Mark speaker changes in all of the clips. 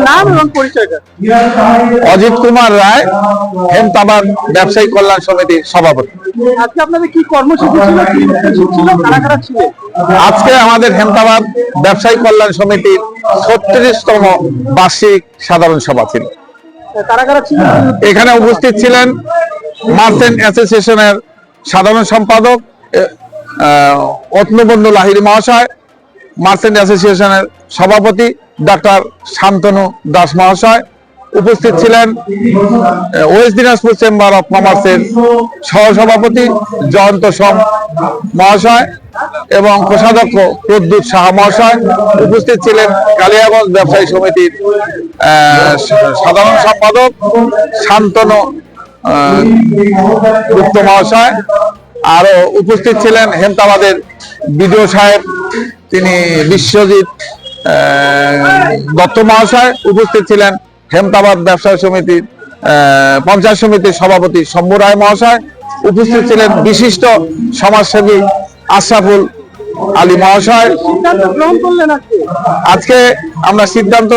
Speaker 1: নাম এবং পরিচয়টা।
Speaker 2: অজিত কুমার রায়, হেমতাবাদ ব্যবসায়ী কল্যাণ সমিতির সভাপতি।
Speaker 1: আজকে আপনাদের কি কর্মসূচি ছিল, কি উদ্দেশ্য ছিল, কারা কারা ছিল?
Speaker 2: আজকে আমাদের হেমতাবাদ ব্যবসায়ী কল্যাণ সমিতির 36তম বার্ষিক সাধারণ সভা ছিল।
Speaker 1: কারা কারা ছিল?
Speaker 2: এখানে উপস্থিত ছিলেন মার্চেন্ট অ্যাসোসিয়েশনের সাধারণ সম্পাদক অতনুবন্ধু লাহিড়ী মহাশয়, মার্চেন্ট অ্যাসোসিয়েশনের সভাপতি ডাক্তার শান্তনু দাস মহাশয়, উপস্থিত ছিলেন ওয়েস্ট দিনাজপুর চেম্বার অফ কমার্সের সহসভাপতি জয়ন্ত সোম মহাশয় এবং কোষাধ্যক্ষ প্রদ্যুৎ সাহা মহাশয়, উপস্থিত ছিলেন কালিয়াগঞ্জ ব্যবসায়ী সমিতির সাধারণ সম্পাদক শান্তনু গুপ্ত মহাশয়, আরো উপস্থিত ছিলেন হেমতাবাদের বিডিও সাহেব, তিনি বিশ্বজিৎ দত্ত মহাশয়, উপস্থিত ছিলেন হেমতাবাদ ব্যবসায়ী সমিতির পঞ্চায়েত সমিতির সভাপতি শম্ভু রায় মহাশয়, উপস্থিত ছিলেন বিশিষ্ট সমাজসেবী আশরাফুল আলী মহাশয়। আজকে আমরা সিদ্ধান্ত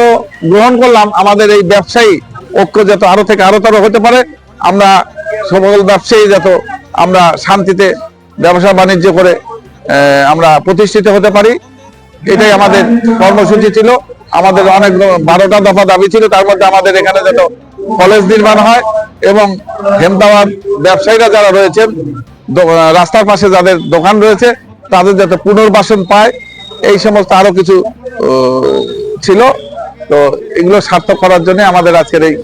Speaker 2: গ্রহণ করলাম আমাদের এই ব্যবসায়ী ঐক্য যাতে আরো থেকে আরোতর হতে পারে, আমরা সকল ব্যবসায়ী যাতে আমরা শান্তিতে ব্যবসা বাণিজ্য করে আমরা প্রতিষ্ঠিত হতে পারি, এটাই আমাদের কর্মসূচি ছিল। আমাদের অনেক 12টা দফা দাবি ছিল, তার মধ্যে আমাদের এখানে যাতে কলেজ নির্মাণ হয় এবং হেমতাবাদ ব্যবসায়ীরা যারা রয়েছেন রাস্তার পাশে যাদের দোকান রয়েছে তাদের যাতে পুনর্বাসন পায়, এই সমস্ত আরো কিছু ছিল। তো এগুলো সার্থক করার জন্য আমাদের আজকের এই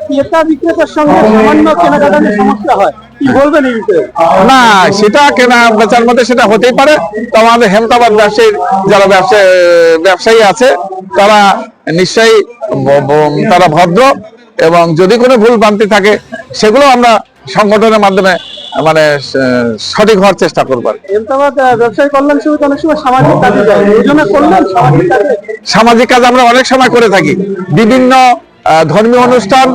Speaker 1: ক্রেতা বিক্রেতার সঙ্গে সামান্য কেনাকাটা নিয়ে সমস্যা হয়, কি বলবেন এই বিষয়ে?
Speaker 2: না, সেটা কেনা বেচার মধ্যে সেটা হতেই পারে। তো আমাদের হেমতাবাদ ব্যবসায়ীর যারা ব্যবসায়ী আছে তারা নিশ্চয়ই তারা ভদ্র, এবং যদি কোনো ভুল ভ্রান্তি থাকে সেগুলো আমরা সংগঠনের মাধ্যমে মানে সঠিক হওয়ার চেষ্টা করবো।
Speaker 1: হেমতাবাদ ব্যবসায়ী কল্যাণ সমিতি অনেক সময় সামাজিক কাজে যায়, এই জন্য করলেন
Speaker 2: সামাজিক কাজ আমরা অনেক সময় করে থাকি, বিভিন্ন ধর্মীয় অনুষ্ঠান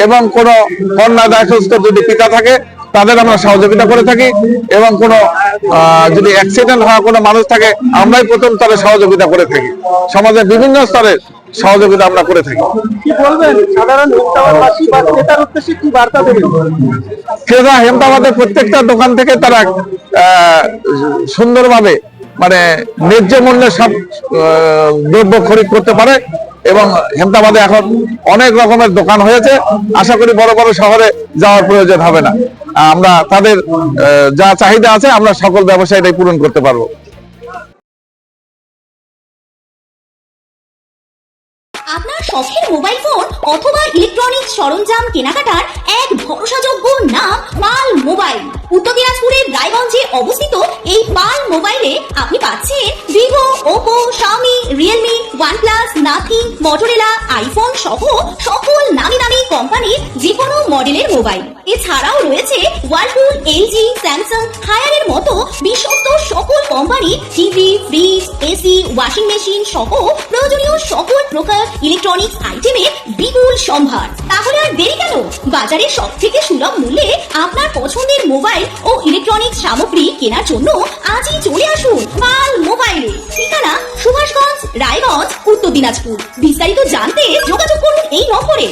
Speaker 2: এবং কোনো কন্যা দায়স্থ যদি পিতা থাকে তাদের আমরা সহযোগিতা করে থাকি, এবং কোনো যদি অ্যাক্সিডেন্ট হওয়া কোনো মানুষ থাকে আমরাই প্রথম স্তরে সহযোগিতা করে থাকি, সমাজের বিভিন্ন স্তরের সহযোগিতা আমরা করে থাকি।
Speaker 1: কি বলবেন সাধারণ হেমতাবাদবাসী বা ক্রেতার উদ্দেশ্যে কি বার্তা দেবেন?
Speaker 2: ক্রেতা হেমতাবাদের প্রত্যেকটা দোকান থেকে তারা সুন্দরভাবে মানে ন্যায্য মূল্যে সব দ্রব্য খরিদ করতে পারে, এবং হেমতাবাদে এখন অনেক রকমের দোকান হয়েছে, আশা করি বড় বড় শহরে যাওয়ার প্রয়োজন হবে না। আমরা তাদের যা চাহিদা আছে আমরা সকল ব্যবসায়ীরাই পূরণ করতে পারবো।
Speaker 3: আপনার শখের মোবাইল ফোন অথবা ইলেকট্রনিক্স সরঞ্জাম কেনাকাটার এক ভরসাযোগ্য নাম পাল মোবাইল। উত্তর দিনাজপুরের রায়গঞ্জে অবস্থিত এই পাল মোবাইলে আপনি পাচ্ছেন Vivo, Oppo, Xiaomi, Realme, OnePlus, nothing, Motorola, iPhone সহ সকল নামি দামি কোম্পানির যে কোনো মডেলের মোবাইল। এছাড়াও রয়েছে ওয়ালপুল, এলজি, স্যামসাং, হায়ারের মতো বিশ্বস্ত সকল company TV, fridge, AC, washing machine সহ প্রয়োজনীয় সকল প্রকার ইলেকট্রনিক্স আইটেমের বিপুল সম্ভার। তাহলে আর দেরি কেন? বাজারে সব থেকে সুলভ মূল্যে আপনার পছন্দের মোবাইল ও ইলেকট্রনিক্স সামগ্রী কেনার জন্য আজই চলে আসুন পাল মোবাইলে। ঠিকানা সুভাষগঞ্জ, রায়গঞ্জ, উত্তর দিনাজপুর। বিস্তারিত জানতে যোগাযোগ করুন এই নম্বরে।